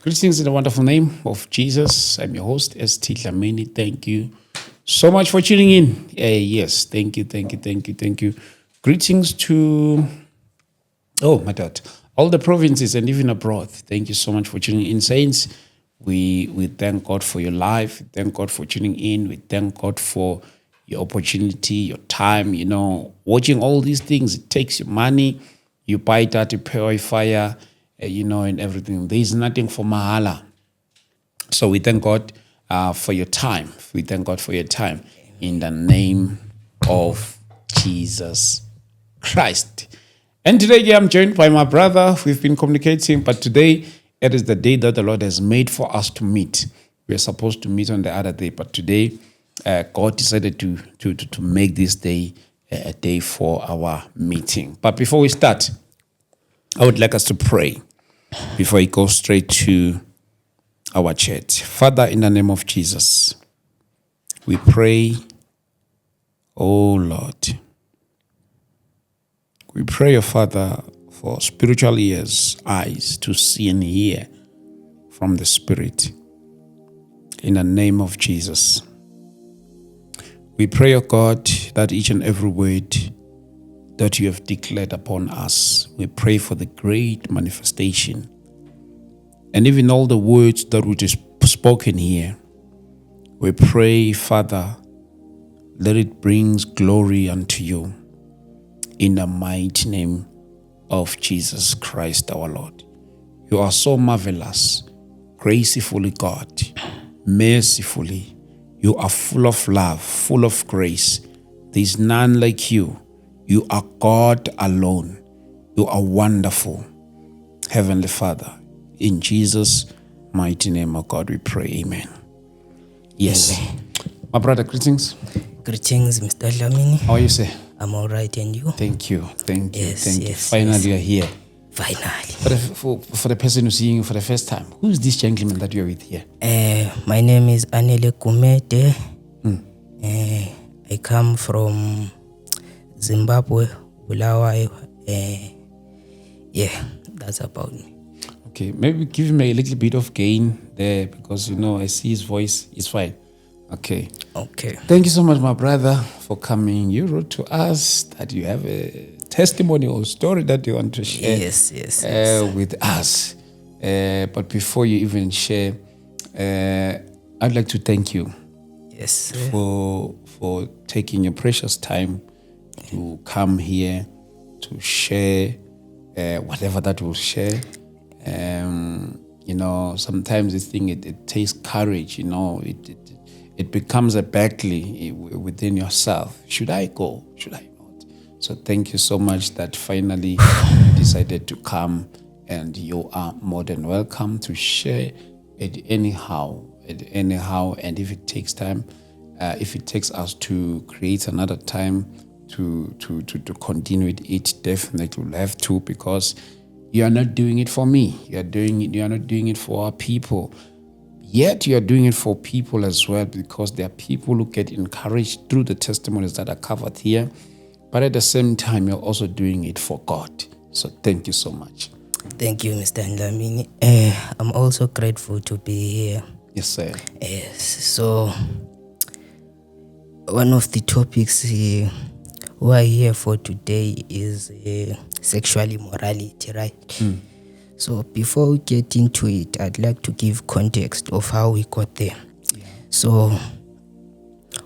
Greetings in the wonderful name of Jesus. I'm your host, S.T. Dlamini. Thank you so much for tuning in. Yes, thank you. Greetings to, my God, all the provinces and even abroad. Thank you so much for tuning in, saints. We thank God for your life. We thank God for tuning in. We thank God for your opportunity, your time. Watching all these things, it takes your money. You buy that, you pay fire, and everything. There is nothing for mahala. So we thank God for your time. We thank God for your time in the name of Jesus Christ. And today I'm joined by my brother. We've been communicating, but today it is the day that the Lord has made for us to meet. We are supposed to meet on the other day, but today God decided to make this day a day for our meeting. But before we start, I would like us to pray before we go straight to our church. Father, in the name of Jesus, we pray, oh Lord, we pray, oh Father, for spiritual ears, eyes to see and hear from the Spirit. In the name of Jesus, we pray, oh God, that each and every word that you have declared upon us, we pray for the great manifestation. And even all the words that were just spoken here, we pray, Father, let it bring glory unto you in the mighty name of Jesus Christ our Lord. You are so marvelous, gracefully God, mercifully. You are full of love, full of grace. There is none like you. You are God alone. You are wonderful. Heavenly Father, in Jesus' mighty name, of God, we pray. Amen. Yes. Amen. My brother, greetings. Greetings, Mr. Dlamini. How are you, sir? I'm all right, and you? Thank you. Yes, Finally, you're here. Finally. For the person who's seeing you for the first time, who is this gentleman that you're with here? My name is Anele Kumete. I come from Zimbabwe, Bulawayo. That's about me. Okay, maybe give him a little bit of gain there because, I see his voice is fine. Okay. Thank you so much, my brother, for coming. You wrote to us that you have a testimony or story that you want to share with us. But before you even share, I'd like to thank you for taking your precious time to come here to share whatever that we'll share. Sometimes this thing, it takes courage, it becomes a battle within yourself. Should I go? Should I not? So thank you so much that finally decided to come, and you are more than welcome to share it anyhow. And if it takes time, if it takes us to create another time to continue it, definitely we'll have to, because you are not doing it for me. You are not doing it for our people. Yet you are doing it for people as well, because there are people who get encouraged through the testimonies that are covered here. But at the same time, you're also doing it for God. So thank you so much. Thank you, Mr. Dlamini. I'm also grateful to be here. Yes, sir. Yes. So one of the topics we are here for today is sexual immorality, right? So before we get into it, I'd like to give context of how we got there. Yeah. So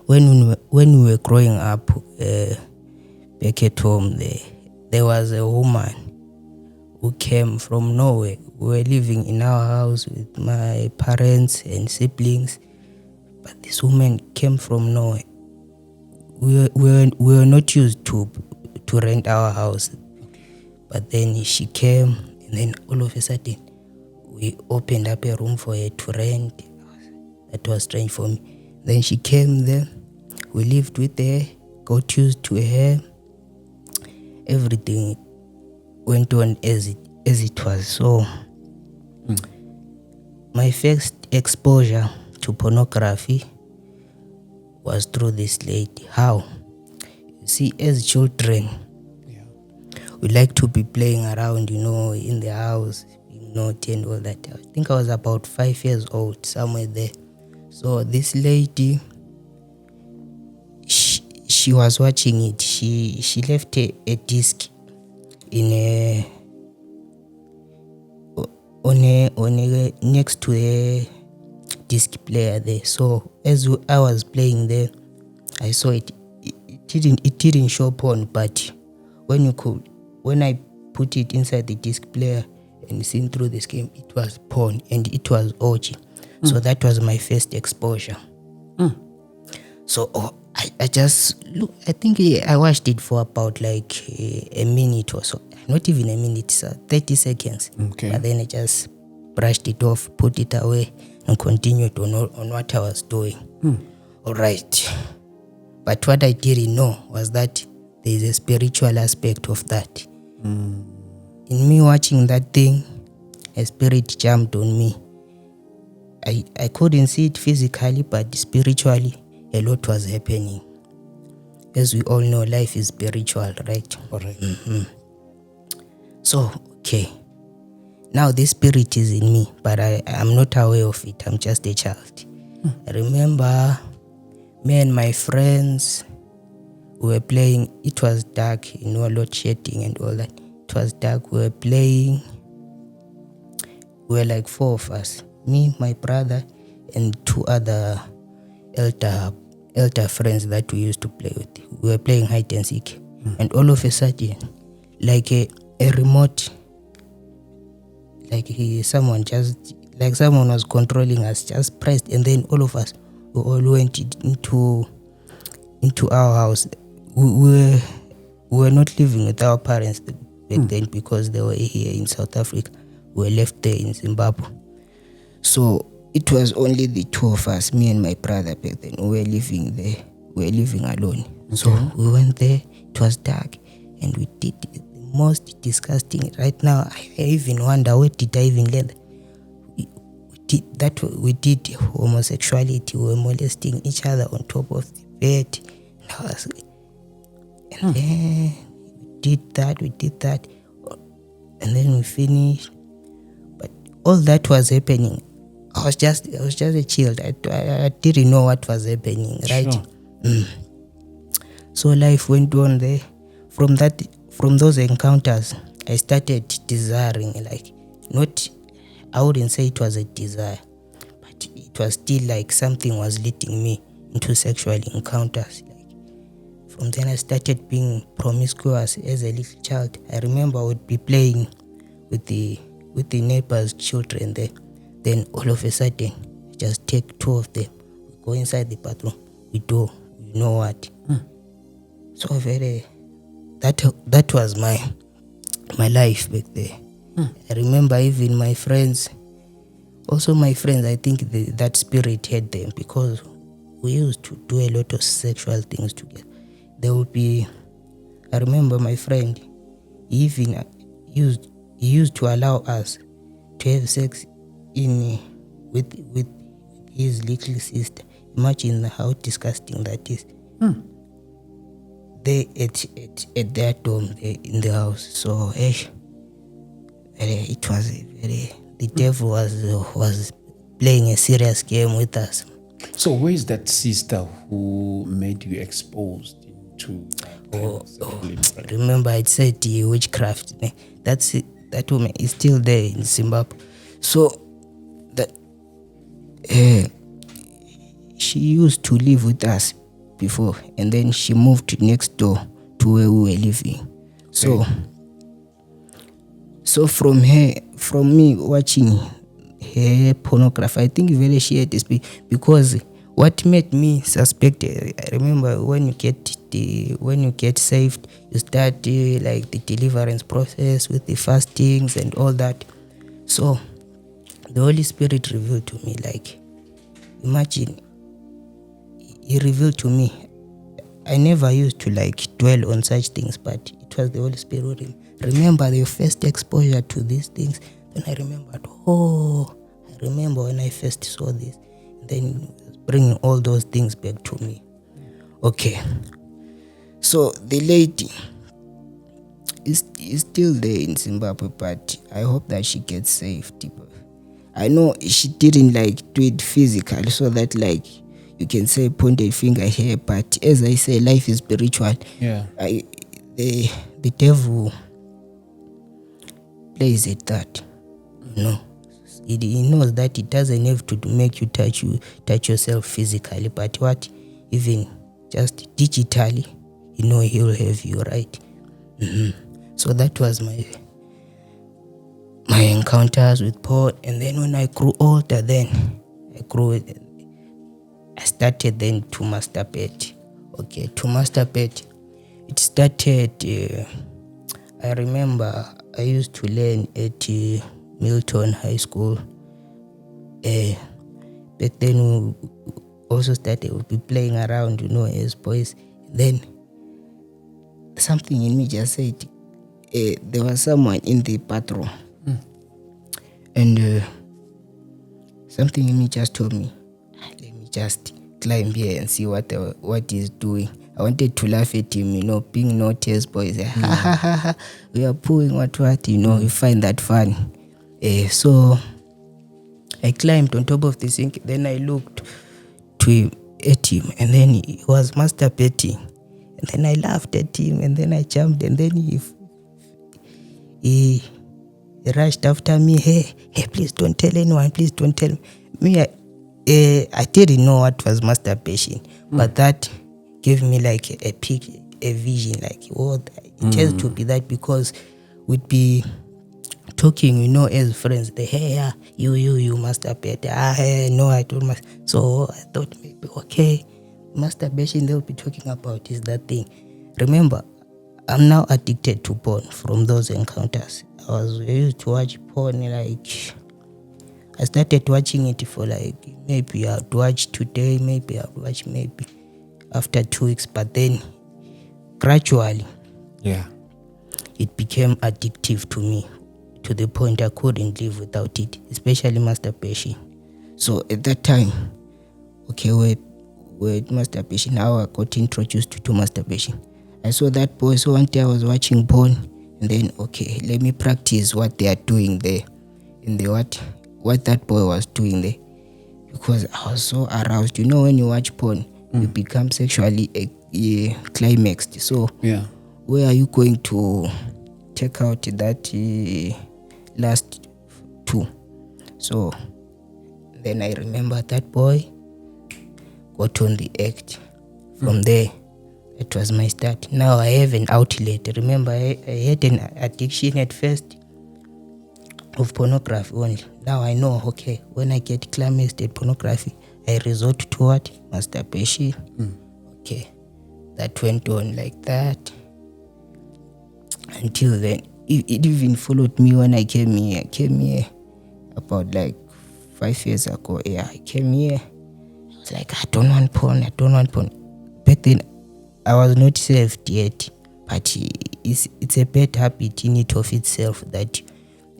when we were growing up back at home, there was a woman who came from nowhere. We were living in our house with my parents and siblings, but this woman came from nowhere. We were not used to rent our house, but then she came. And then all of a sudden, we opened up a room for her to rent. That was strange for me. Then she came there. We lived with her, got used to her. Everything went on as it was. So, my first exposure to pornography was through this lady. How? You see, as children, we like to be playing around, in the house, being naughty and all that. I think I was about 5 years old, somewhere there. So this lady, she was watching it. She left a disc in a next to a disc player there. So as I was playing there, I saw it. It didn't show porn, but when I put it inside the disc player and seen through this game, it was porn and it was orgy. So that was my first exposure. So I just look. I think I watched it for about like a minute or so. Not even a minute, so 30 seconds. Okay. But then I just brushed it off, put it away, and continued on what I was doing. All right. But what I didn't know was that there is a spiritual aspect of that. In me watching that thing, a spirit jumped on me. I couldn't see it physically, but spiritually, a lot was happening. As we all know, life is spiritual, right? Correct. So, okay. Now this spirit is in me, but I'm not aware of it. I'm just a child. I remember me and my friends were playing. It was dark, load shedding and all that. It was dark. We were playing. We were like 4 of us. Me, my brother, and 2 other elder friends that we used to play with. We were playing hide and seek. And all of a sudden, like a remote, like someone was controlling us, just pressed, and then all of us, we all went into our house. We were not living with our parents back then because they were here in South Africa. We were left there in Zimbabwe. So it was only the 2 of us, me and my brother back then. We were living there. We were living alone. Okay. So we went there. It was dark, and we did the most disgusting. Right now, I even wonder, where did I even learn that? We did homosexuality. We were molesting each other on top of the bed. And then we did that, and then we finished. But all that was happening. I was just a child. I didn't know what was happening, right? Sure. So life went on there. From those encounters, I started desiring, I wouldn't say it was a desire, but it was still like something was leading me into sexual encounters. From then I started being promiscuous as a little child. I remember I would be playing with the neighbors' children there. Then all of a sudden, I just take 2 of them, we go inside the bathroom, we do, you know what? So that was my life back there. I remember even my friends, I think that spirit had them, because we used to do a lot of sexual things together. I remember my friend, he even used to allow us to have sex with his little sister. Imagine how disgusting that is. They at their dorm in the house. So it was the devil was playing a serious game with us. So where is that sister who made you exposed into remember I said witchcraft. That's it. That woman is still there in Zimbabwe. So that she used to live with us before, and then she moved next door to where we were living. So from me watching her pornography, I think very she had this, because what made me suspect, I remember when you get saved, you start like the deliverance process with the fastings and all that. So the Holy Spirit revealed to me, imagine, He revealed to me. I never used to dwell on such things, but it was the Holy Spirit. Remember your first exposure to these things. Then I remembered, I remember when I first saw this. Then bringing all those things back to me. Okay. So the lady, is still there in Zimbabwe, but I hope that she gets saved. I know she didn't like do it physically, so that like you can say pointed finger here, but as I say, life is spiritual. Yeah. The devil plays at that. He knows that it doesn't have to make you touch yourself physically, but what, even just digitally, he'll have you, right? So that was my encounters with porn. And then when I grew older, I started then to masturbate. Okay, to masturbate, it started, I remember I used to learn at Milton High School. Back then we also started, we'll be playing around, as boys. Then something in me just said, there was someone in the bathroom. And something in me just told me, let me just climb here and see what he's doing. I wanted to laugh at him, being naughty as boys. Ha ha ha ha, we are pulling what, we find that fun. So I climbed on top of the sink, then I looked at him, and then he was masturbating. And then I laughed at him, and then I jumped, and then he rushed after me. Hey, please don't tell anyone, please don't tell me. I didn't know what was masturbation, but that gave me like a vision, like, it has to be that, because we'd be talking, as friends. You masturbate. No, I don't. So I thought maybe, okay, masturbation they'll be talking about is that thing. Remember, I'm now addicted to porn from those encounters. I used to watch porn, like, I started watching it for like, maybe I'd watch today, maybe I'd watch maybe after 2 weeks, but then gradually, it became addictive to me, to the point I couldn't live without it, especially masturbation. So at that time, okay, with masturbation, how I got introduced to masturbation. I saw that boy, so one day I was watching porn, and then, okay, let me practice what they are doing there, in the what that boy was doing there, because I was so aroused. When you watch porn, you become sexually climaxed. So where are you going to take out that last two? So then I remember that boy got on the act. From there, it was my start. Now I have an outlet. Remember, I had an addiction at first of pornography only. Now I know, okay, when I get climaxed at pornography, I resort to what? Masturbation. Okay, that went on like that until then. It even followed me when I came here. I came here about like 5 years ago. Yeah, I came here. I was like, I don't want porn. Back then, I was not saved yet, but it's a bad habit in it of itself that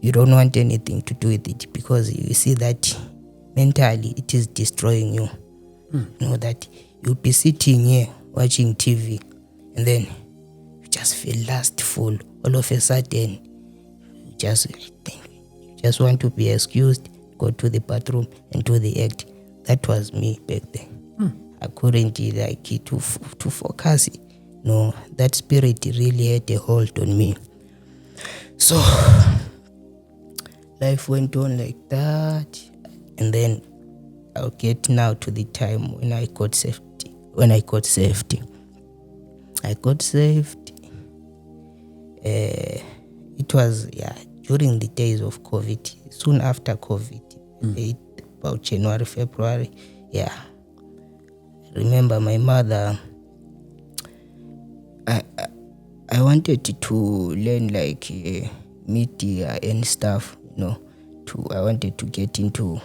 you don't want anything to do with it, because you see that mentally it is destroying you. That you'll be sitting here watching TV, and then you just feel lustful. All of a sudden, you just want to be excused, go to the bathroom and do the act. That was me back then. I couldn't to focus. No, that spirit really had a hold on me. So life went on like that, and then I'll get now to the time when I got saved. I got saved. It was during the days of COVID. Soon after COVID, about January, February. Yeah, remember my mother. I wanted to learn like media and stuff. I wanted to get into.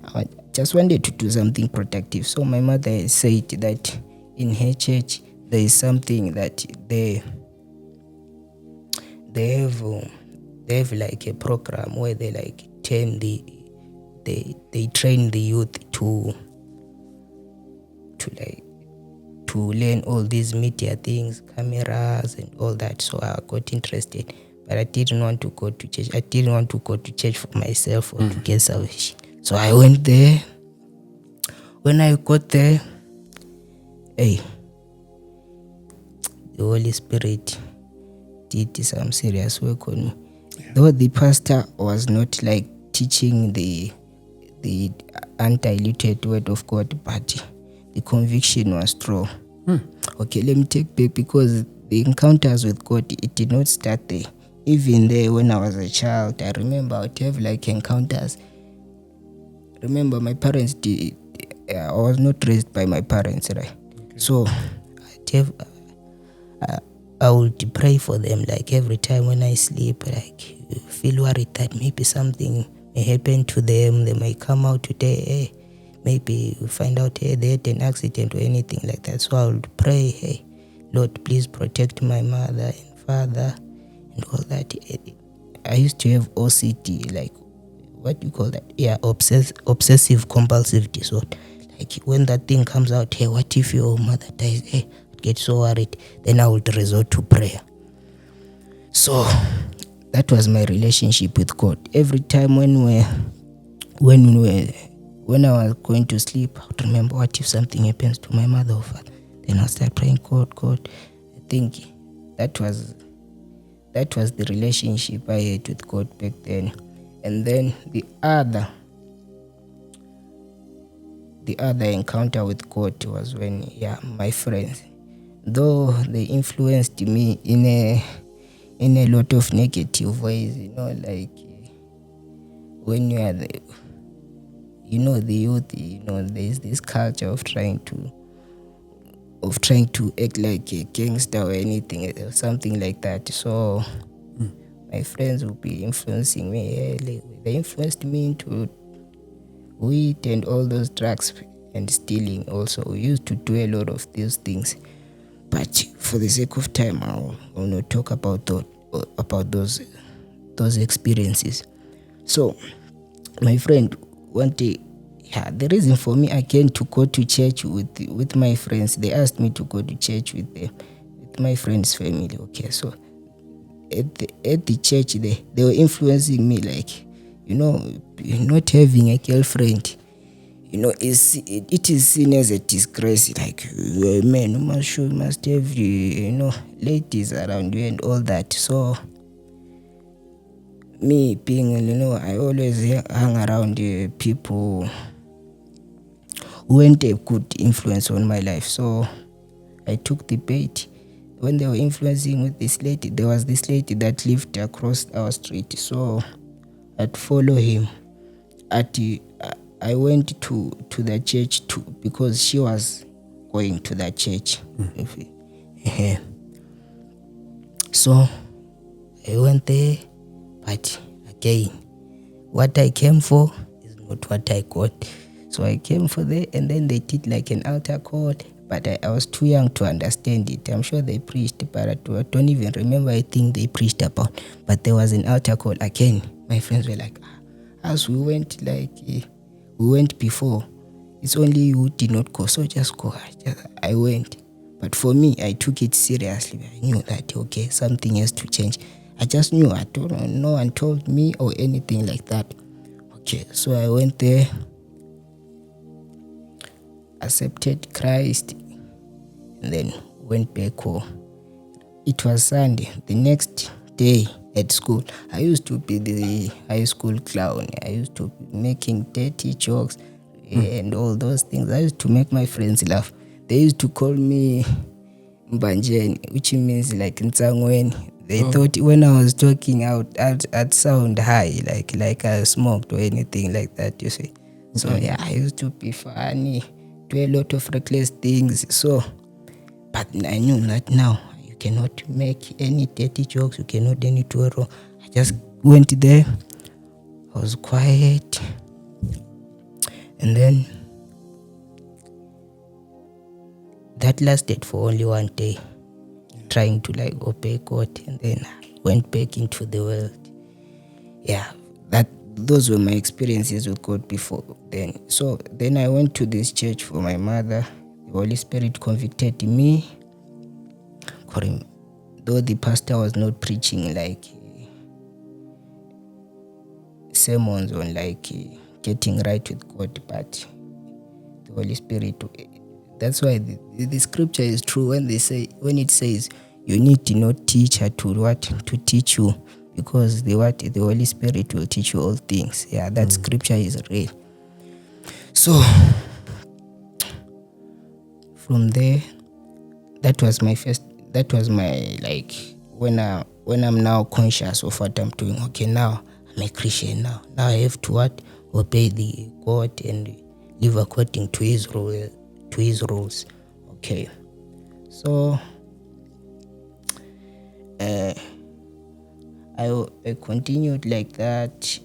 I just wanted to do something productive. So my mother said that in her church there is something that they have like a program where they like train they train the youth to to learn all these media things, cameras and all that. So I got interested, but I didn't want to go to church. I didn't want to go to church for myself or to get salvation. So I went there. When I got there, hey, the Holy Spirit did some serious work on me. Though the pastor was not like teaching the undiluted word of God, but the conviction was strong. Okay, let me take back, because the encounters with God, it did not start there. Even there, when I was a child, I remember I would have like encounters. Remember, my parents I was not raised by my parents, right? Okay. So I would pray for them like every time when I sleep, like feel worried that maybe something may happen to them. They may come out today, maybe we find out they had an accident or anything like that. So I would pray, hey, Lord, please protect my mother and father and all that. I used to have OCD, like what do you call that? Yeah, obsessive compulsive disorder. Like when that thing comes out, hey, what if your mother dies? Hey, I'd get so worried. Then I would resort to prayer. So that was my relationship with God. Every time when I was going to sleep, I would remember, what if something happens to my mother or father? Then I'll start praying, God. I think that was the relationship I had with God back then. And then the other encounter with God was when, my friends, though they influenced me in a lot of negative ways, like when you are the youth, there's this culture of trying to act like a gangster or anything or something like that. So my friends would be influencing me. They influenced me into weed and all those drugs and stealing also. We used to do a lot of these things. But for the sake of time, I will not talk about those experiences. So, my friend, one day, the reason for me again to go to church with my friends, they asked me to go to church with my friend's family. Okay, so at the church, they were influencing me, like, not having a girlfriend, it is seen as a disgrace. Like, you're a man, you must have ladies around you and all that. So me being, I always hang around people who weren't a good influence on my life. So I took the bait. When they were influencing with this lady, there was this lady that lived across our street. So I'd follow him. I went to the church too, because she was going to that church. So I went there, but again, what I came for is not what I got. So I came for there, and then they did like an altar call, but I was too young to understand it. I'm sure they preached, but I don't even remember a thing they preached about. But there was an altar call again. My friends were like, as we went before, it's only you who did not go, so just go. I went. But for me, I took it seriously. I knew that, okay, something has to change. I just knew. I don't know, no one told me or anything like that. Okay, so I went there, accepted Christ, and then went back home. It was Sunday. The next day at school, I used to be the high school clown. I used to be making dirty jokes and all those things. I used to make my friends laugh. They used to call me Mbanjeni, which means like Nsangweni. They thought when I was talking out, I'd sound high, like I smoked or anything like that, you see. Okay. So I used to be funny, do a lot of reckless things. So, but I knew that now you cannot make any dirty jokes, you cannot do anything wrong. I just went there, I was quiet, and then that lasted for only one day, trying to like obey God, and then went back into the world. Those were my experiences with God before then. So then I went to this church for my mother. There Holy Spirit convicted me. Though the pastor was not preaching like sermons on like getting right with God, but the Holy Spirit. That's why the scripture is true when it says you need to not teacher to teach you, because the Holy Spirit will teach you all things. Yeah, that scripture is real. So from there, that was my like when I'm now conscious of what I'm doing. Okay, now I'm a Christian. Now I have to obey the God and live according to His rules. Okay, so I continued like that.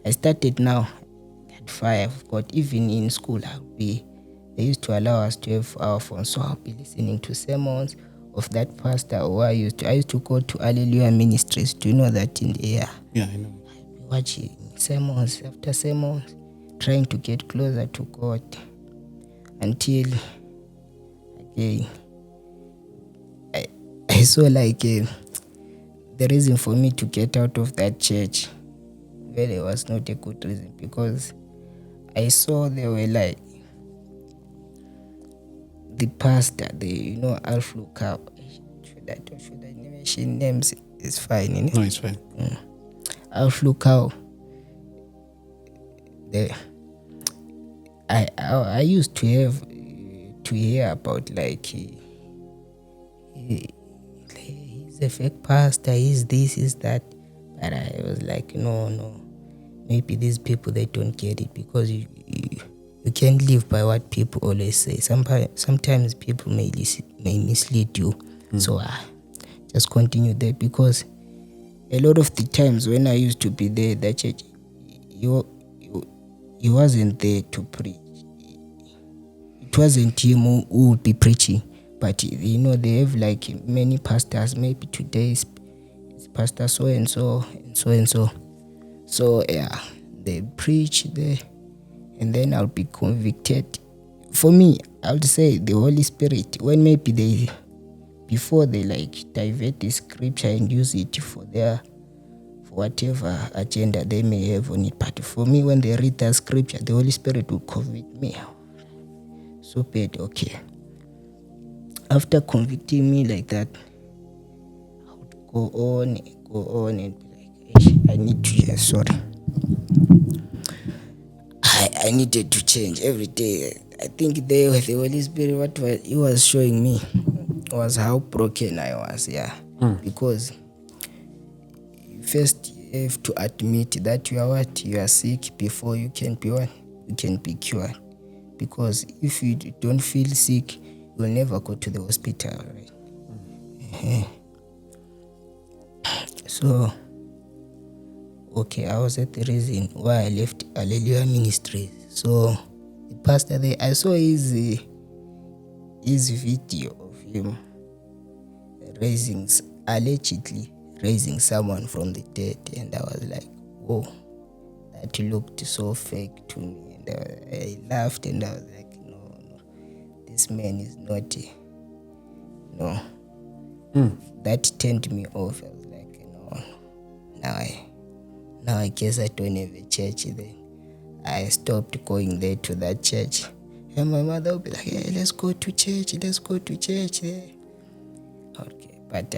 I started now at 5. But even in school, they used to allow us to have our phones, so I'll be listening to sermons of that pastor. Or I used to go to Hallelujah Ministries. Do you know that in the air? Yeah, I know. I'll be watching sermons after sermons, trying to get closer to God, until again I saw like the reason for me to get out of that church really was not a good reason, because I saw they were like the pastor, Alf Lukau. Should I mention names? It's fine, innit? No, it's fine. Alf Lukau. I used to have to hear about like he's a fake pastor, he's this, he's that, but I was like, no, maybe these people, they don't get it, because you can't live by what people always say. Sometimes people may mislead you. So I just continue there, because a lot of the times when I used to be there, that church, he wasn't there to preach. It wasn't him who would be preaching, but they have like many pastors. Maybe today is pastor so and so and so and so. So yeah, they preach there, and then I'll be convicted. For me, I would say the Holy Spirit, when maybe before they like divert the scripture and use it for whatever agenda they may have on it. But for me, when they read that scripture, the Holy Spirit will convict me. So bad. Okay. After convicting me like that, I would go on and be like, I need to, I needed to change every day. I think there with the Holy Spirit, what He was showing me was how broken I was. Yeah. Because first you have to admit that you are sick before you can be cured. Because if you don't feel sick, you will never go to the hospital, right? So, okay, I was at the reason why I left Hallelujah Ministries. So, the pastor there, I saw his video of him allegedly raising someone from the dead, and I was like, whoa, that looked so fake to me. And I laughed, and I was like, no, this man is not, no. That turned me off. I was like, no, now I guess I don't have a church. Then I stopped going there to that church, and my mother would be like, hey, let's go to church there. Okay, but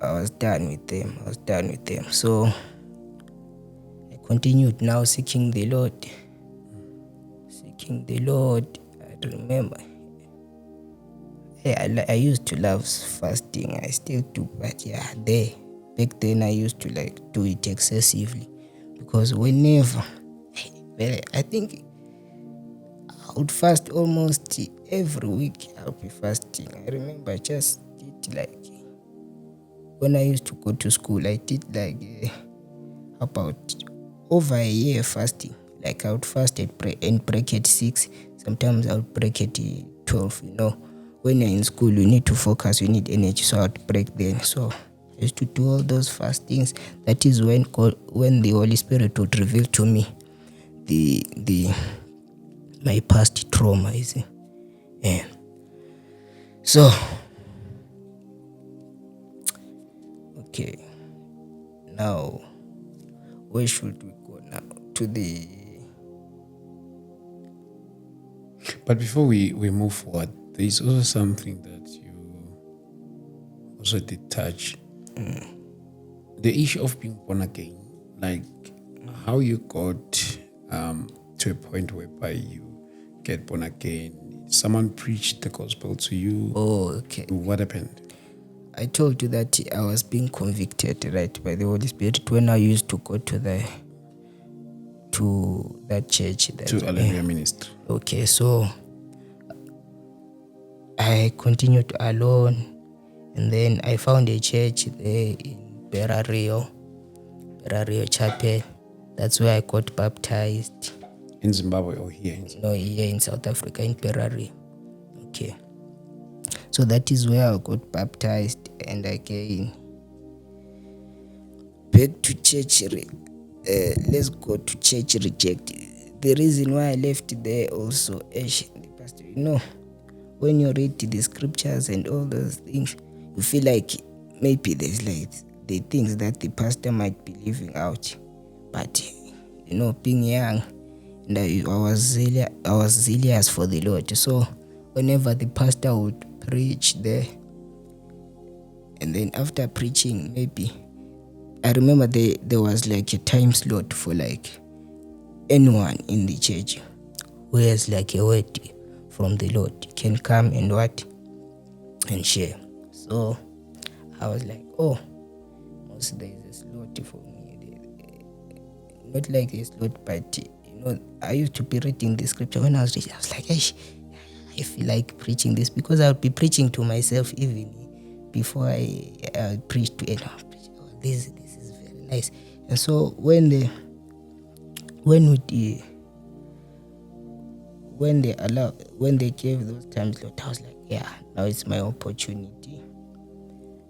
I was done with them. So I continued now seeking the Lord. I remember, I used to love fasting. I still do, but back then I used to like do it excessively, because whenever I think I would fast almost every week. I'll be fasting. I remember I just did like, when I used to go to school, I did like about over a year fasting. Like I would fast and break at 6. Sometimes I would break at 12. When you're in school, you need to focus, you need energy, so I would break then. So I used to do all those fastings. That is when the Holy Spirit would reveal to me the my past trauma, you see. Yeah. So, okay, now where should we go now? To the But before we move forward, there is also something that you also did touch. The issue of being born again, like how you got to a point whereby you get born again. Someone preached the gospel to you. Oh, okay. What happened? I told you that I was being convicted, right, by the Holy Spirit when I used to go to that church. To Hallelujah Ministry. Okay, so I continued alone, and then I found a church there in Berario Chapel. That's where I got baptized. In Zimbabwe or here? No, here in South Africa, in Berario. Okay. So that is where I got baptized, and again back to church. Let's go to church reject. The reason why I left there also, the pastor, when you read the scriptures and all those things, you feel like maybe there's like the things that the pastor might be leaving out. But being young, and I was zealous for the Lord. So whenever the pastor would preach there, and then after preaching, maybe I remember there was like a time slot for like anyone in the church who has like a word from the Lord can come and share. So I was like, most there is a slot for me. Not like a slot, but I used to be reading the scripture when I was reading. I was like, I feel like preaching this, because I would be preaching to myself even before I preach to anyone. This is very nice. And so when they gave those times, I was like, yeah, now it's my opportunity.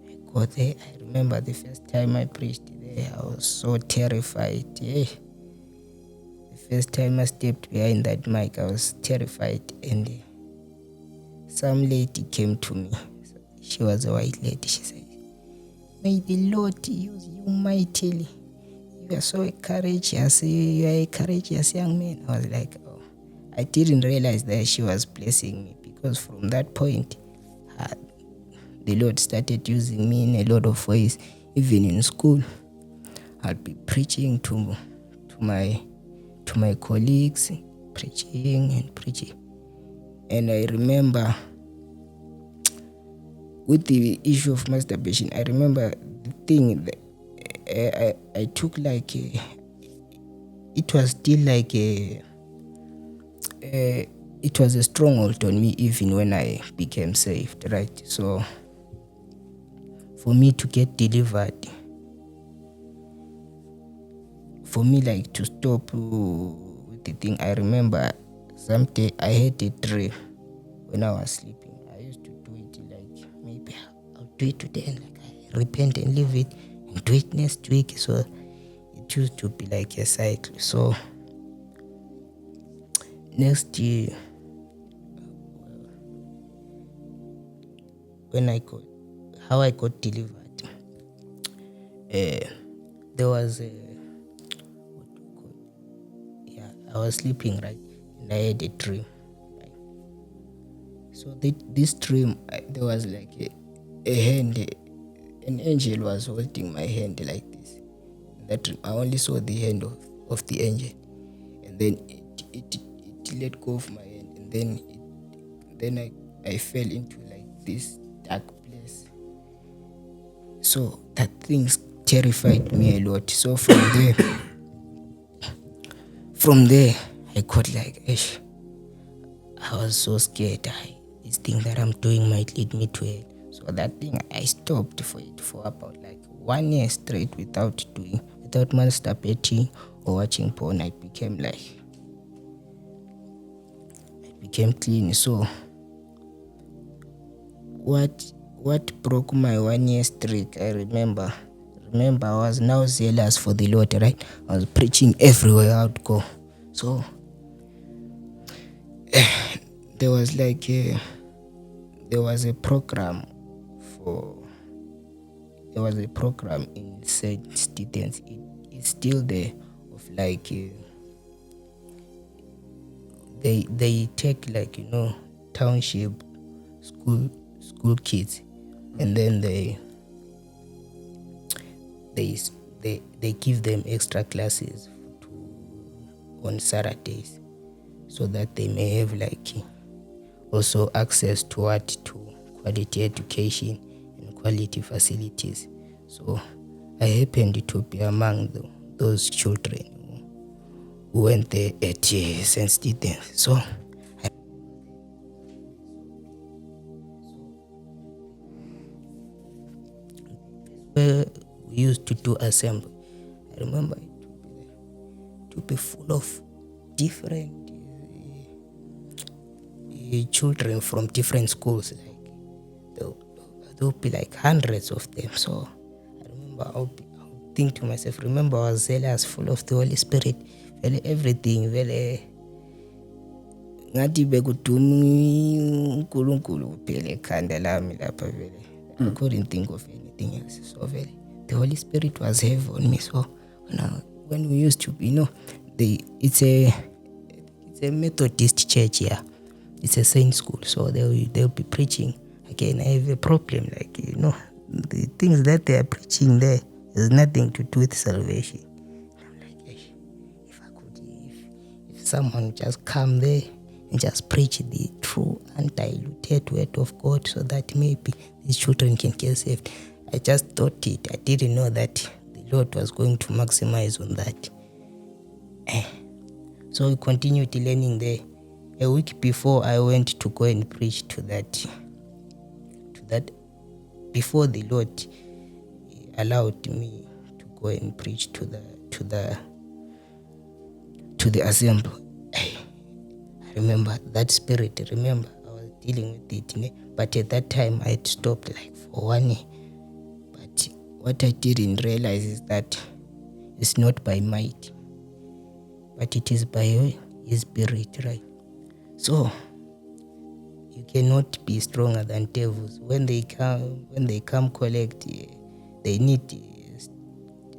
I got there. I remember the first time I preached there, I was so terrified. Yeah. The first time I stepped behind that mic, I was terrified, and some lady came to me. She was a white lady. She said, "May the Lord use you mightily. You are so courageous. You are a courageous young man." I was like, I didn't realize that she was blessing me, because from that point, the Lord started using me in a lot of ways. Even in school, I'd be preaching to my colleagues, preaching. And I remember with the issue of masturbation, I remember the thing that I took like it was still like it was a stronghold on me even when I became saved, right? So for me to get delivered, for me like to stop with the thing, I remember someday I had a dream when I was sleeping. I used to do it like, maybe I'll do it today, and like I repent and leave it and do it next week. So it used to be like a cycle. So next year, how I got delivered, there was I was sleeping, right, and I had a dream, right? So this dream, there was like a hand, an angel was holding my hand like this. In that dream, I only saw the hand of the angel, and then it let go of my hand, and then I fell into like this dark place. So that thing terrified me a lot. So from there I got like, I was so scared. This thing that I'm doing might lead me to hell. So that thing, I stopped for it for about like 1 year straight without masturbating or watching porn. I became clean. So what broke my 1 year streak, I remember I was now zealous for the Lord, right? I was preaching everywhere I would go. So there was like there was a program for there was a program in St. Stephen's. It's still there, of like they take like township school kids, and then they give them extra classes on Saturdays, so that they may have like also access to quality education and quality facilities. So I happened to be among those children who went there at St. Stephen's. So where we used to do assembly, I remember it to be full of different children from different schools. Like there'll be like hundreds of them. So I remember I'll think to myself, remember I was zealous, full of the Holy Spirit, vele everything, vele ngathi bekudumi uNkulunkulu kuphela ekhanda lami lapha vele. I couldn't think of anything else. So vele the Holy Spirit was heavy on me. So now when we used to be, it's a Methodist church here. It's a saint school, so they'll be preaching. Again, I have a problem, like the things that they are preaching there has nothing to do with salvation. I'm like, if I could, if someone just come there and just preach the true undiluted word of God, so that maybe these children can get saved. I just thought it. I didn't know that the Lord was going to maximize on that. So we continued learning there. A week before, I went to go and preach to that before the Lord allowed me to go and preach to the assembly. I remember that spirit. Remember, I was dealing with it, but at that time I had stopped like for 1 year. But what I didn't realize is that it's not by might, but it is by His Spirit, right? So you cannot be stronger than devils. When they come collect, they need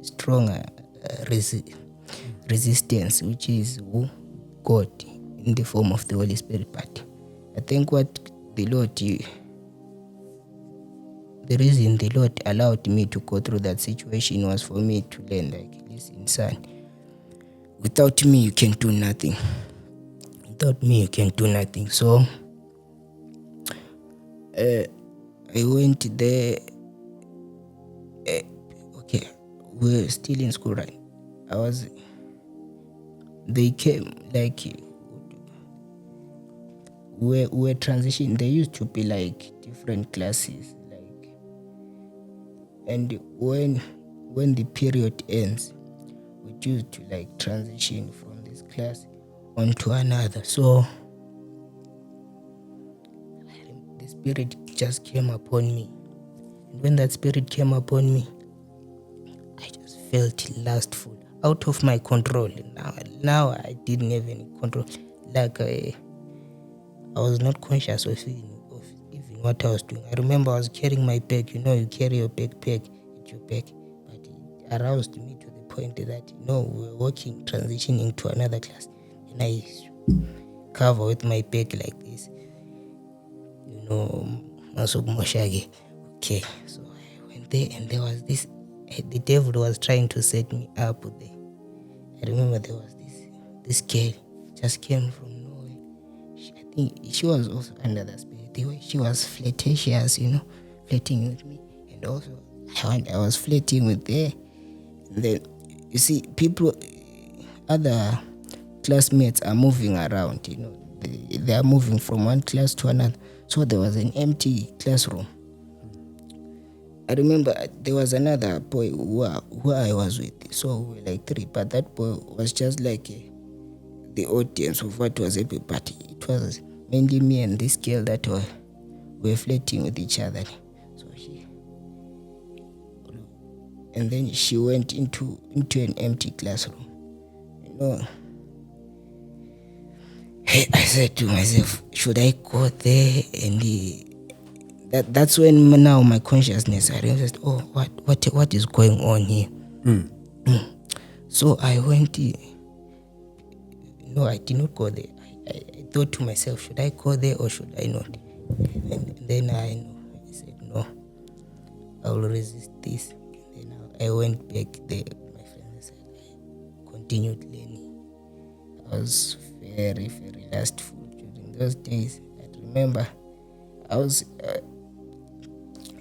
stronger resistance, which is God in the form of the Holy Spirit. But I think what the reason the Lord allowed me to go through that situation was for me to learn, like, listen, son, without me you can do nothing. Without me you can do nothing. So I went there. Okay, we're still in school, right? They came like we're transitioning. There used to be like different classes, like, and when the period ends, we choose to like transition from this class onto another. So the Spirit just came upon me, and when that Spirit came upon me, I just felt lustful, out of my control. Now I didn't have any control. Like I was not conscious of even what I was doing. I remember I was carrying my bag. You carry your backpack at your back, but it aroused me to the point that we're walking, transitioning to another class, and I cover with my bag like this. Okay, so I went there, and there was this. The devil was trying to set me up there. I remember there was this girl just came from nowhere. I think she was also under the spirit. The way she was flirtatious, flirting with me, and also I was flirting with her. And then you see, other classmates are moving around. They are moving from one class to another. So there was an empty classroom. I remember there was another boy who I was with. So we were like three, but that boy was just like the audience of what was happening. But it was mainly me and this girl that were flirting with each other. So and then she went into an empty classroom. I said to myself, should I go there? And that's when now my consciousness, I realized, oh, what is going on here? So I went. No, I did not go there. I thought to myself, should I go there or should I not? And then I said, no, I will resist this. And then I went back there. My friends said, I continued learning. I was very, very lustful during those days. I remember I was,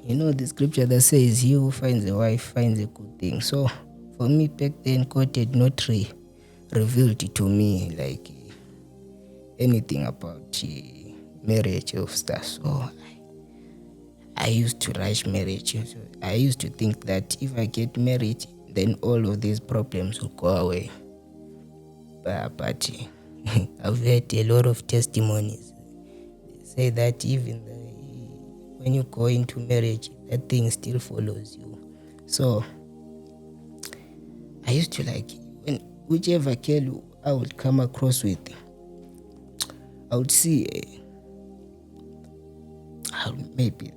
the scripture that says, he who finds a wife finds a good thing. So for me back then, God had not revealed to me like anything about marriage or stuff. So I used to rush marriage. So I used to think that if I get married, then all of these problems will go away. But I've heard a lot of testimonies. They say that even when you go into marriage, that thing still follows you. So I used to like, whichever girl I would come across with, I would see maybe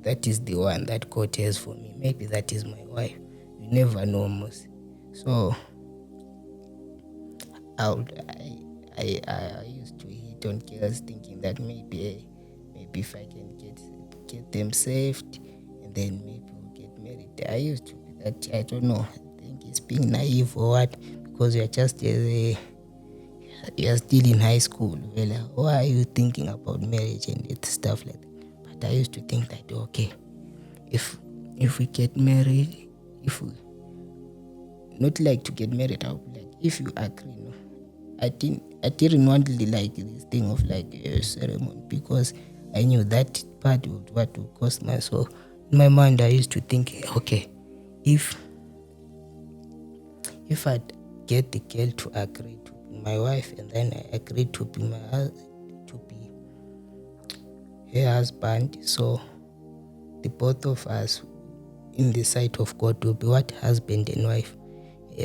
that is the one that God has for me. Maybe that is my wife. You never know, most. So I used to hit on girls thinking that maybe if I can get them saved, and then maybe we'll get married. I used to be that. I don't know. I think it's being naive or what, because you're just you're still in high school. Well, why are you thinking about marriage and stuff like that? But I used to think that, okay, if we get married, if we not like to get married, I would be like, if you agree, no. I didn't want to like this thing of like a ceremony, because I knew that part would cost my soul. In my mind, I used to think, okay, if I'd get the girl to agree to be my wife, and then I agreed to be her husband, so the both of us in the sight of God will be what, husband and wife.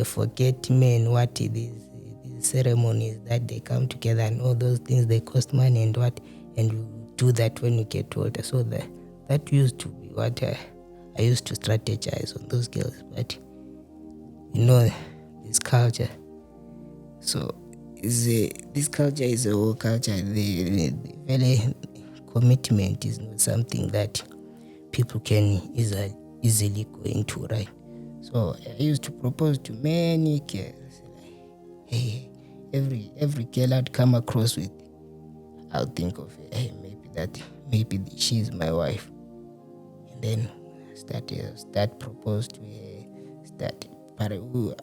Forget men, what these ceremonies that they come together and all those things, they cost money and what, and we do that when we get older. So that used to be what I used to strategize on those girls. But this culture, so this culture is a whole culture. The very commitment is not something that people can easily go into, right? So I used to propose to many girls. Hey, every girl I'd come across with, I'll think of, hey, maybe she's my wife, and then start propose to her. But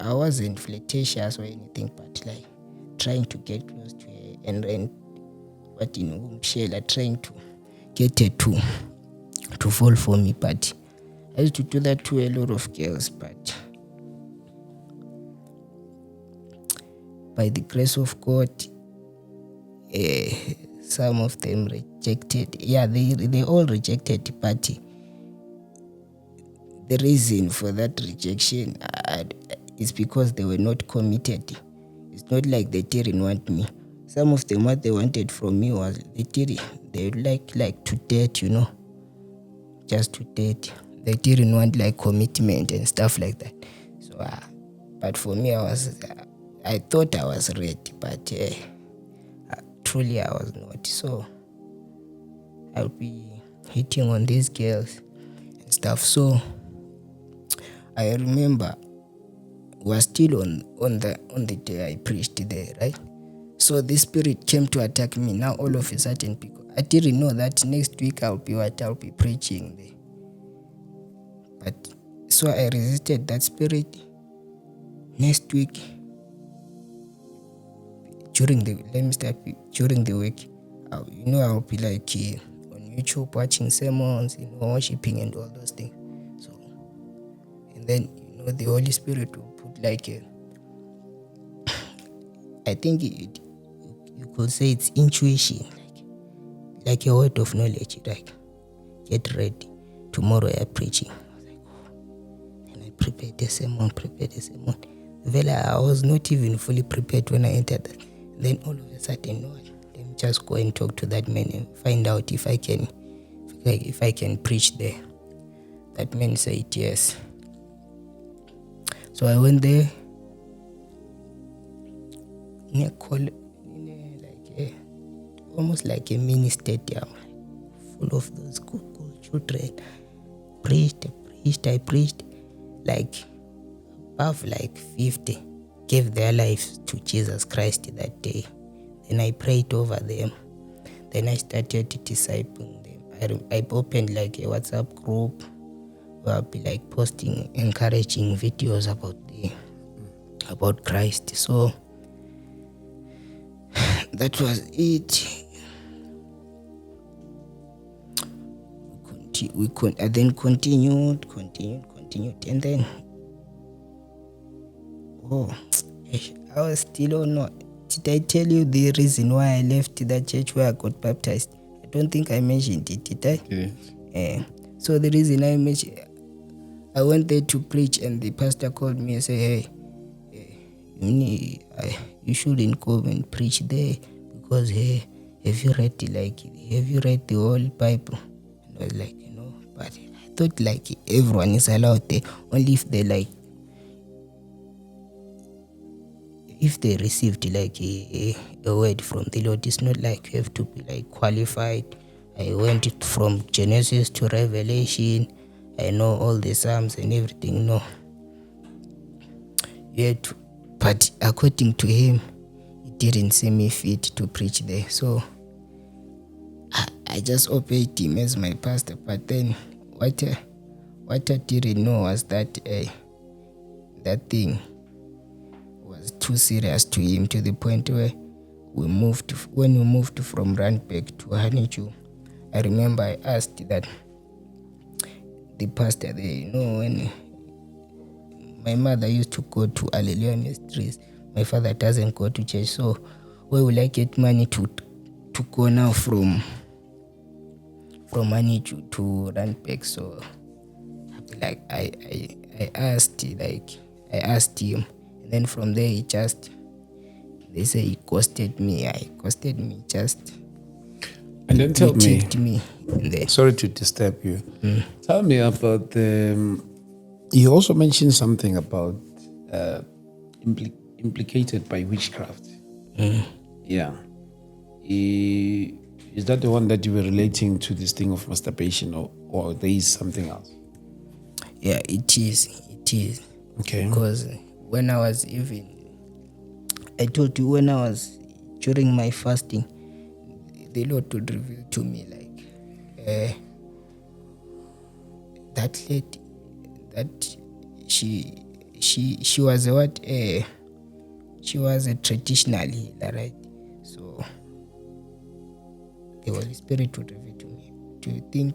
I wasn't flirtatious or anything, but like trying to get close to her and what in umshela, trying to get her to fall for me. But I used to do that to a lot of girls, but by the grace of God, some of them rejected. Yeah, they all rejected, but the reason for that rejection is because they were not committed. It's not like they didn't want me. Some of them, what they wanted from me was they would like to date, just to date. They didn't want like commitment and stuff like that. So, but for me, I thought I was ready, but truly I was not. So I'll be hitting on these girls and stuff. So I remember was still on the day I preached there, right? So this spirit came to attack me. Now all of a sudden, because I didn't know that next week I'll be preaching there. But so I resisted that spirit. Next week, during the week, I'll be like on YouTube watching sermons, worshiping and all those things. So, and then the Holy Spirit will put like I think you could say it's intuition, like a word of knowledge, like get ready, tomorrow you're preaching. I was like, and I prepared the sermon. Well, I was not even fully prepared when I entered that. Then all of a sudden, no, let me just go and talk to that man and find out if I can preach there. That man said yes. So I went there almost like a mini stadium, full of those cool children. I preached like above like 50 gave their lives to Jesus Christ that day. Then I prayed over them. Then I started discipling them. I opened like a WhatsApp group where I'll be like posting encouraging videos about Christ. So that was it. We then continued, and then I was still on. Did I tell you the reason why I left that church where I got baptized? I don't think I mentioned it, did I? Yes. So the reason I mentioned, I went there to preach, and the pastor called me and said, "Hey, you shouldn't go and preach there because have you read the whole Bible?" And I was like, no, but I thought like everyone is allowed there, only if they received like a word from the Lord. It's not like you have to be like qualified. I went from Genesis to Revelation. I know all the Psalms and everything. No, yet, but according to him, it didn't seem me fit to preach there. So I just obeyed him as my pastor. But then what I didn't know was that that thing was too serious to him, to the point where when we moved from Randburg to Hanichu. I remember I asked that the pastor there, when my mother used to go to Hallelujah Ministries, my father doesn't go to church, so where will I get money to go now from Hanichu to Randburg? So like I asked him, and then from there they say he ghosted me. And then tell me, kicked me in there. Sorry to disturb you. Tell me about the. You also mentioned something about implicated by witchcraft. Yeah. Is that the one that you were relating to this thing of masturbation, or there is something else? Yeah, it is. Okay. Because when I was during my fasting, the Lord would reveal to me like that lady, that she was she was a traditional healer, right? So the Holy Spirit would reveal to me. Do you think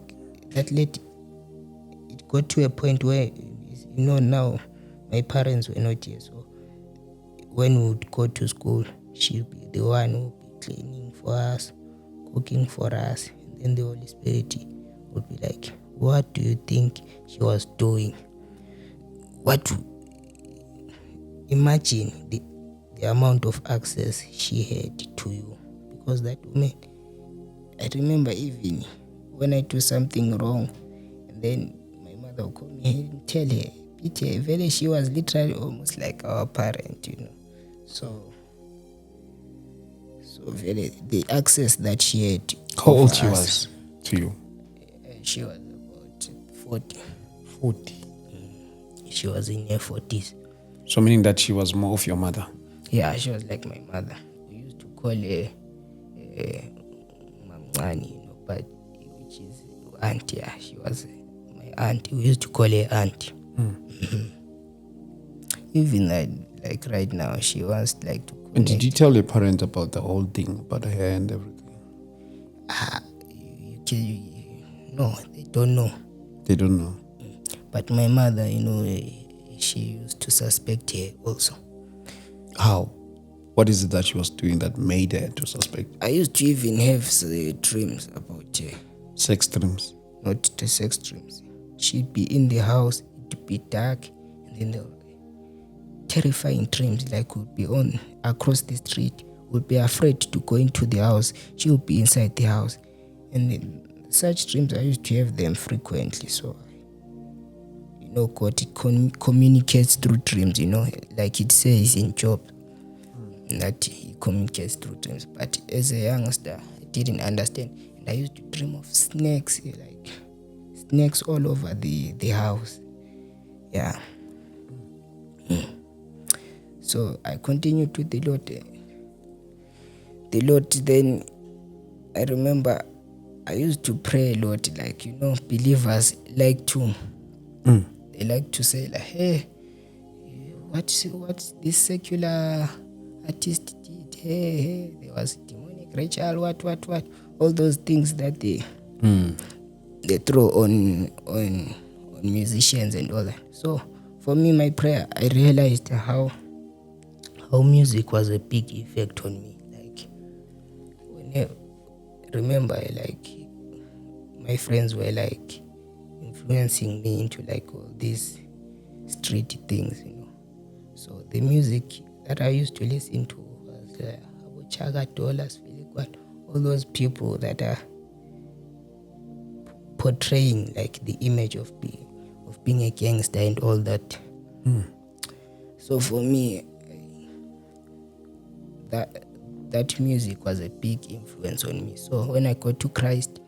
that lady, it got to a point where now my parents were not here, so when we would go to school, she'll be the one who would be cleaning for us, cooking for us, and then the Holy Spirit would be like, what do you think she was doing? Imagine the amount of access she had to you, because that woman, I remember even when I do something wrong, and then my mother would call me and tell her, Peter, she was literally almost like our parent, So very the access that she had. How old she was to you? She was about 40. 40. She was in her 40s. So meaning that she was more of your mother? Yeah, she was like my mother. We used to call her Mamani, but which is auntie. Yeah, she was my auntie. We used to call her auntie. Even like right now, she wants like to connect. And did you tell your parents about the whole thing, about her hair and everything? No, they don't know. They don't know. But my mother, she used to suspect her also. How? What is it that she was doing that made her to suspect? I used to even have dreams about her. Sex dreams? Not the sex dreams. She'd be in the house, it'd be dark, and then the terrifying dreams, like would be on across the street would be afraid to go into the house. She would be inside the house. And then such dreams, I used to have them frequently. So, God, it communicates through dreams, like it says in Job, that he communicates through dreams. But as a youngster, I didn't understand. And I used to dream of snakes, like snakes all over the house. Yeah. So I continued with the Lord. The Lord, then I remember I used to pray a lot, like, believers like to, they like to say, like, hey, what's this secular artist did? Hey, there was demonic ritual, what, all those things that they throw on musicians and all that. So for me, my prayer, I realized how music was a big effect on me. Like, remember, like, my friends were like influencing me into like all these street things, So the music that I used to listen to was Chaga Dollars, all those people that are portraying like the image of being a gangster and all that. So for me, that music was a big influence on me. So when I got to Christ,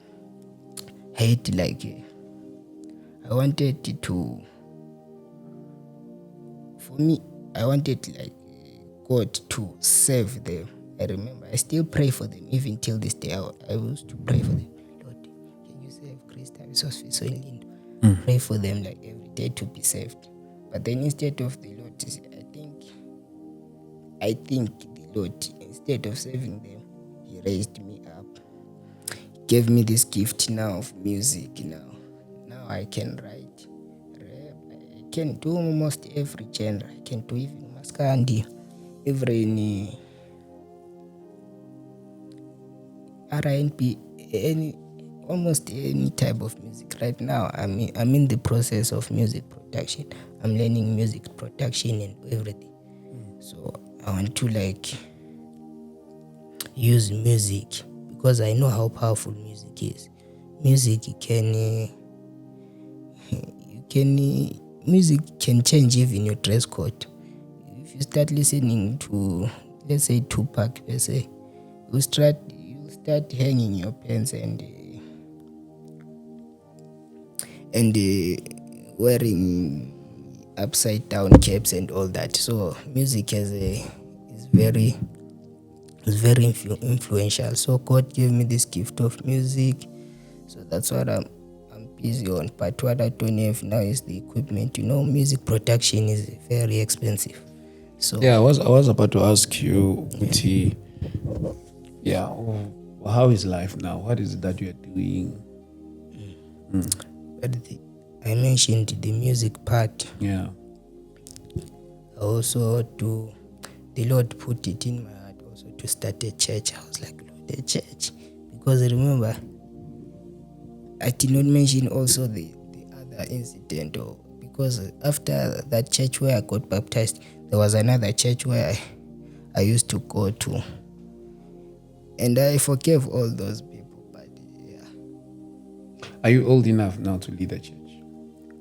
I wanted like God to save them. I remember I still pray for them even till this day. I used to pray for them. Lord, can you save Christ? So in Lindo. Pray for them like every day to be saved. But then instead of the Lord, I think the Lord, instead of saving them, He raised me up. He gave me this gift now of music. Now I can write rap. I can do almost every genre. I can do even maskandi, every R&B, almost any type of music. Right now, I'm in the process of music production. I'm learning music production and everything. So I want to like use music because I know how powerful music is. Music music can change even your dress code. If you start listening to, let's say, Tupac, you'll start hanging your pants and wearing upside down caps and all that. So music is very influential. So God gave me this gift of music. So that's what I'm busy on. But what I don't have now is the equipment. Music production is very expensive. So yeah, I was about to ask you, Uti, how is life now? What is it that you are doing? But I mentioned the music part. Yeah. Also, the Lord put it in my heart also to start a church. I was like, Lord, a church. Because remember, I did not mention also the other incident. Because after that church where I got baptized, there was another church where I used to go to. And I forgave all those people. But yeah. Are you old enough now to lead a church?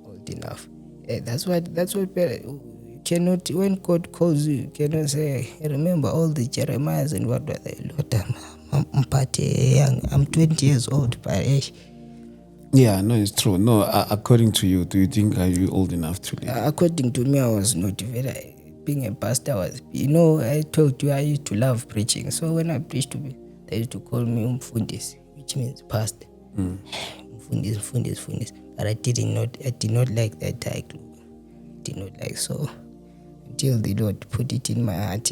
Old enough. That's what you cannot, when God calls you, you cannot say, hey, remember all the Jeremiahs and what were they? Lord, I'm young. I'm 20 years old, but yeah, no, it's true. No, according to you, do you think are you old enough to lead? According to me, I was not very. Being a pastor was, I told you I used to love preaching. So when I preached to me, they used to call me umfundis, which means pastor. Umfundis. But I did not like that title. Did not like so. Until the Lord put it in my heart,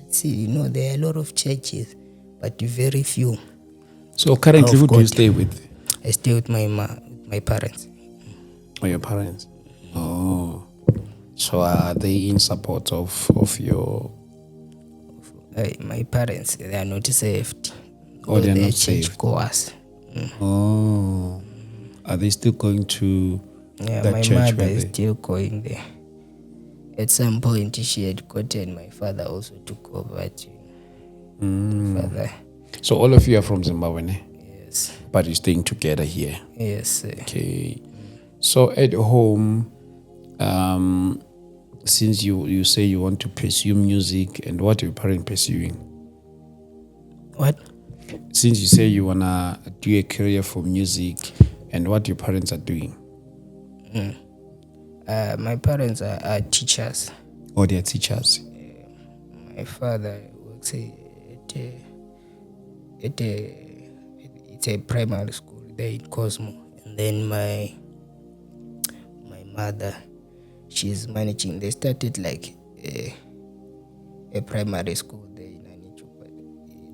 See, there are a lot of churches, but very few. So currently, who do you stay with? I stay with my parents. Oh, your parents. Oh. So are they in support of your... my parents, they are not saved. Oh, they're not church saved. goers. Oh. Are they still going to that my church? My mother is still going there. At some point, she had gotten my father also to go, but... Father. So all of you are from Zimbabwe, ne? Yes. But you're staying together here. Yes, sir. Okay. So at home, since you say you want to pursue music, and what are your parents pursuing? What? Since you say you wanna do a career for music, and what your parents are doing? My parents are teachers. Or they are teachers? My father works at it's a primary school there in Cosmo, and then my mother, she's managing. They started like a primary school there in Anichu, but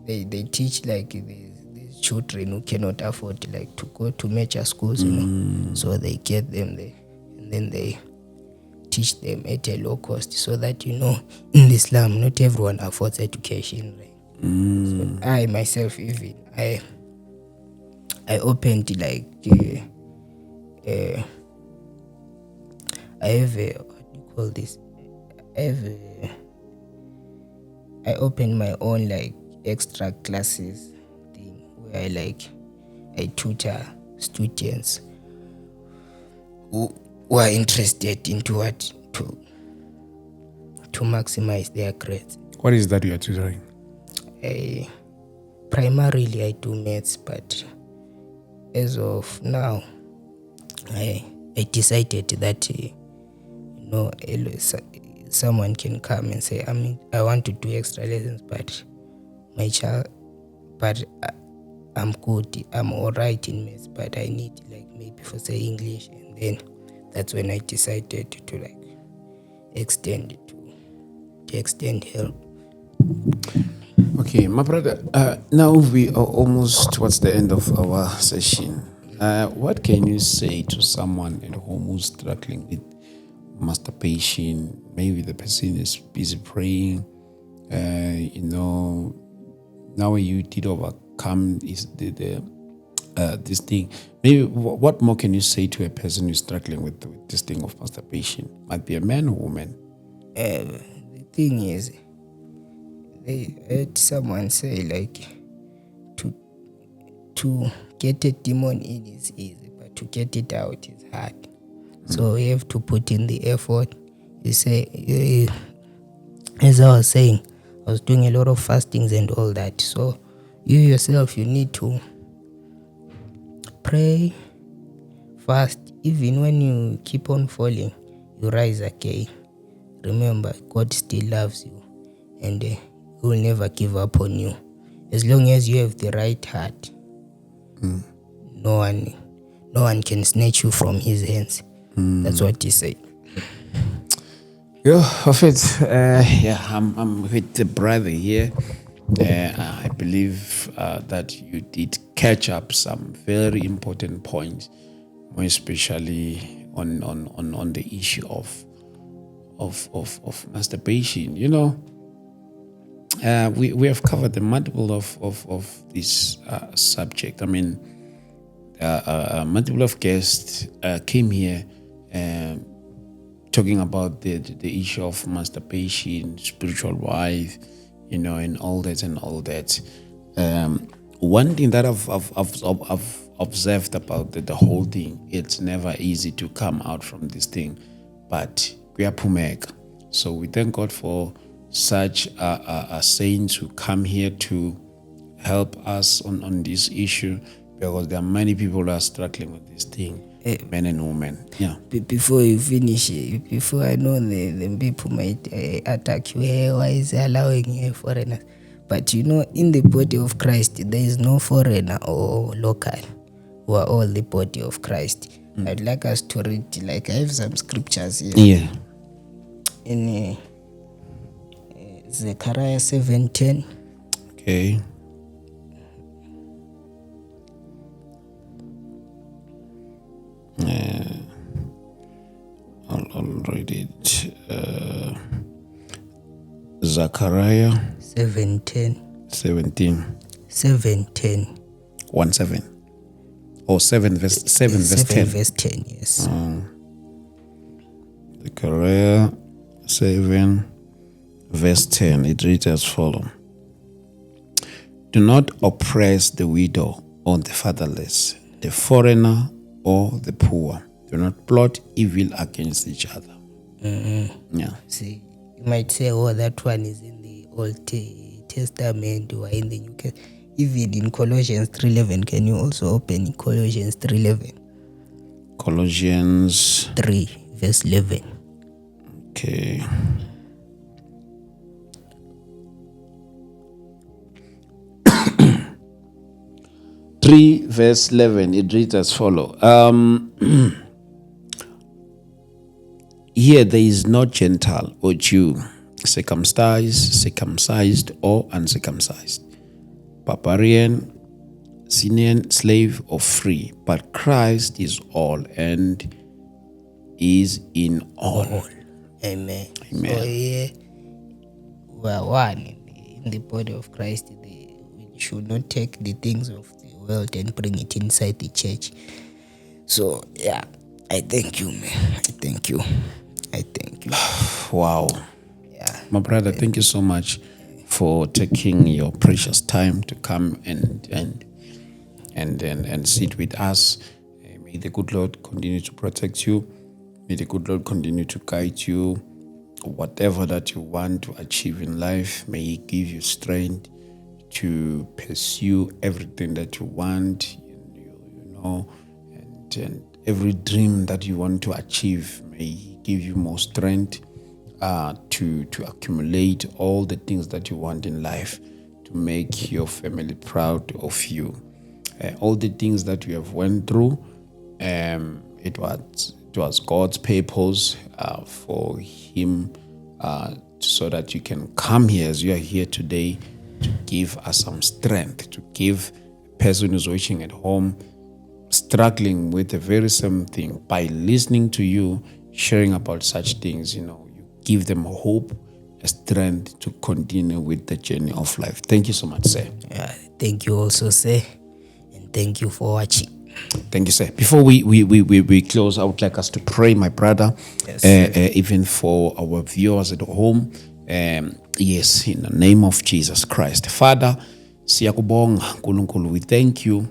they teach like these children who cannot afford like to go to major schools, so they get them there, and then they teach them at a low cost, so that in Islam not everyone affords education, right? So I myself, even I opened like I have a, what do you call this? I opened my own like extra classes thing where I tutor students who are interested into what to maximize their grades. What is that you are tutoring? Primarily I do maths, but as of now I decided that someone can come and say, I want to do extra lessons, but I'm good, I'm alright in maths, but I need like maybe for say English, and then that's when I decided to like extend it to extend help. Okay, my brother, now we are almost towards the end of our session. What can you say to someone at home who's struggling with masturbation? Maybe the person is busy praying. Now you did overcome this thing. Maybe what more can you say to a person who's struggling with this thing of masturbation? Might be a man or woman. The thing is, they heard someone say like to get a demon in is easy, but to get it out is hard. So you have to put in the effort. You say, as I was saying, I was doing a lot of fastings and all that. So you yourself, you need to pray, fast. Even when you keep on falling, you rise again. Remember, God still loves you, and He will never give up on you. As long as you have the right heart, no one can snatch you from His hands. That's what He said. Yeah, Hafid, I'm with the brother here. I believe that you did catch up some very important points, more especially on the issue of masturbation. We have covered the multiple of this subject. I mean, multiple of guests came here talking about the issue of masturbation, spiritual wife, and all that. One thing that I've observed about the whole thing, it's never easy to come out from this thing, but we are pumek. So we thank God for such saints who come here to help us on this issue, because there are many people who are struggling with this thing, men and women. Yeah. Before you finish, before I know the people might attack you, hey, why is he allowing foreigners? But in the body of Christ, there is no foreigner or local. We are all the body of Christ. I'd like us to read, like I have some scriptures here. Yeah. In Zechariah 7:10. Okay. I'll read it. Zechariah 7:10. 17. 7:10. 1:7. Or 7 verse 10. Verse 10, yes. Zechariah 7 verse 10. It reads as follows. Do not oppress the widow or the fatherless, the foreigner or the poor. Do not plot evil against each other. Yeah. See, you might say, oh, that one is in the Old Testament or in the New Testament. Even in Colossians 3:11, can you also open Colossians 3:11? Colossians 3 verse 11. Okay. Three verse 11. It reads as follow. Here there is no Gentile or Jew, circumcised or uncircumcised, barbarian, Scythian, slave or free, but Christ is all and is in all. Amen. Amen. So here we are one in the body of Christ. We should not take the things of the world and bring it inside the church. So yeah, I thank you, man. I thank you. Wow. Yeah. My brother, thank you so much for taking your precious time to come and sit with us. May the good Lord continue to protect you. May the good Lord continue to guide you. Whatever that you want to achieve in life, may He give you strength to pursue everything that you want, and every dream that you want to achieve. May He give you more strength to accumulate all the things that you want in life, to make your family proud of you. All the things that you have went through, it was God's purpose for Him, so that you can come here as you are here today, to give us some strength, to give a person who's watching at home struggling with the very same thing, by listening to you sharing about such things, you give them hope, a strength to continue with the journey of life. Thank you so much, sir. Thank you also, sir, and thank you for watching. Thank you, sir. Before we close, I would like us to pray, my brother. Yes, even for our viewers at home. Yes, in the name of Jesus Christ. Father, siyakubonga nkulunkulu, we thank you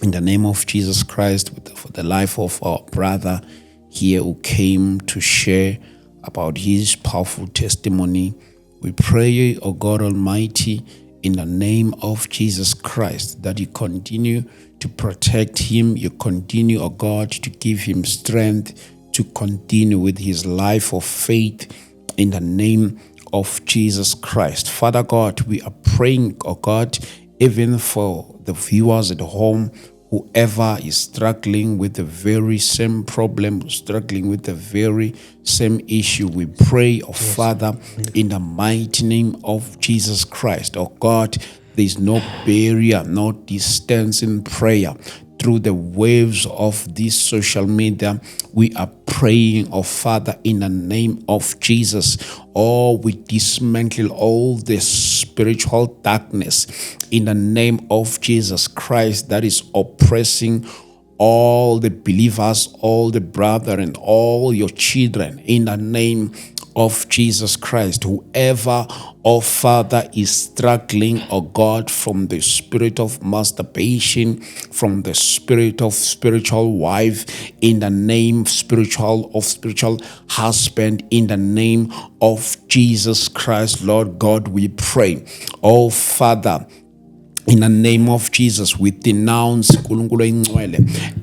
in the name of Jesus Christ for the life of our brother here who came to share about his powerful testimony. We pray, O God Almighty, in the name of Jesus Christ, that you continue to protect him. You continue, O God, to give him strength to continue with his life of faith in the name of Jesus Christ. Father God, we are praying, O God, even for the viewers at home, whoever is struggling with the very same problem, struggling with the very same issue, we pray, oh Father, in the mighty name of Jesus Christ. Oh God, there is no barrier, no distance in prayer. Through the waves of this social media, we are praying, oh Father, in the name of Jesus. Oh, we dismantle all the spiritual darkness in the name of Jesus Christ that is oppressing all the believers, all the brethren, and all your children in the name of Jesus Christ. Whoever, oh Father, is struggling, oh God, from the spirit of masturbation, from the spirit of spiritual wife, in the name spiritual husband, in the name of Jesus Christ, Lord God, we pray. Oh Father, in the name of Jesus, we denounce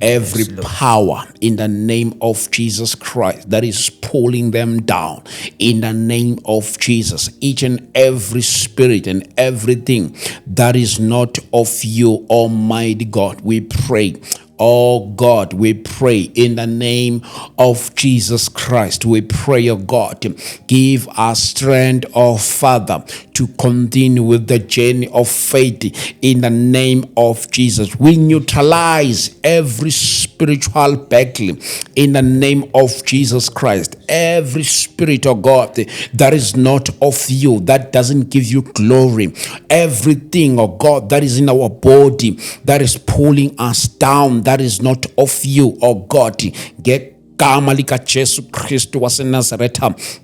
every power in the name of Jesus Christ that is pulling them down. In the name of Jesus, each and every spirit and everything that is not of you, Almighty God, we pray. Oh God, we pray in the name of Jesus Christ. We pray, oh God, give us strength, oh Father, to continue with the journey of faith in the name of Jesus. We neutralize every spiritual battle in the name of Jesus Christ. Every spirit, oh God, that is not of you, that doesn't give you glory. Everything, oh God, that is in our body, that is pulling us down, that is not of you, oh God. Get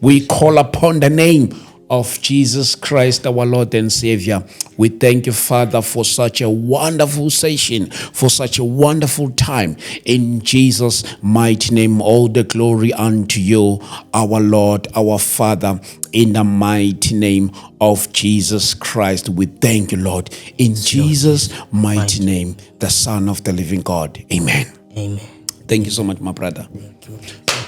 we call upon the name of Jesus Christ, our Lord and Savior. We thank you, Father, for such a wonderful session, for such a wonderful time. In Jesus' mighty name, all the glory unto you, our Lord, our Father, in the mighty name of Jesus Christ. We thank you, Lord. In Jesus' mighty name, the Son of the living God. Amen. Amen. Thank you so much, my brother. Thank you.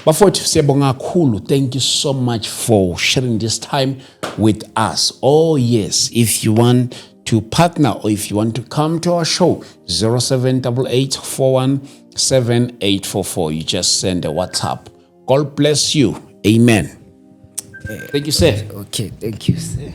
Bafowethu siyabonga kakhulu. Thank you so much for sharing this time with us. Oh yes, if you want to partner or if you want to come to our show, 0788417844. You just send a WhatsApp. God bless you. Amen. Thank you, sir. Okay, thank you, sir.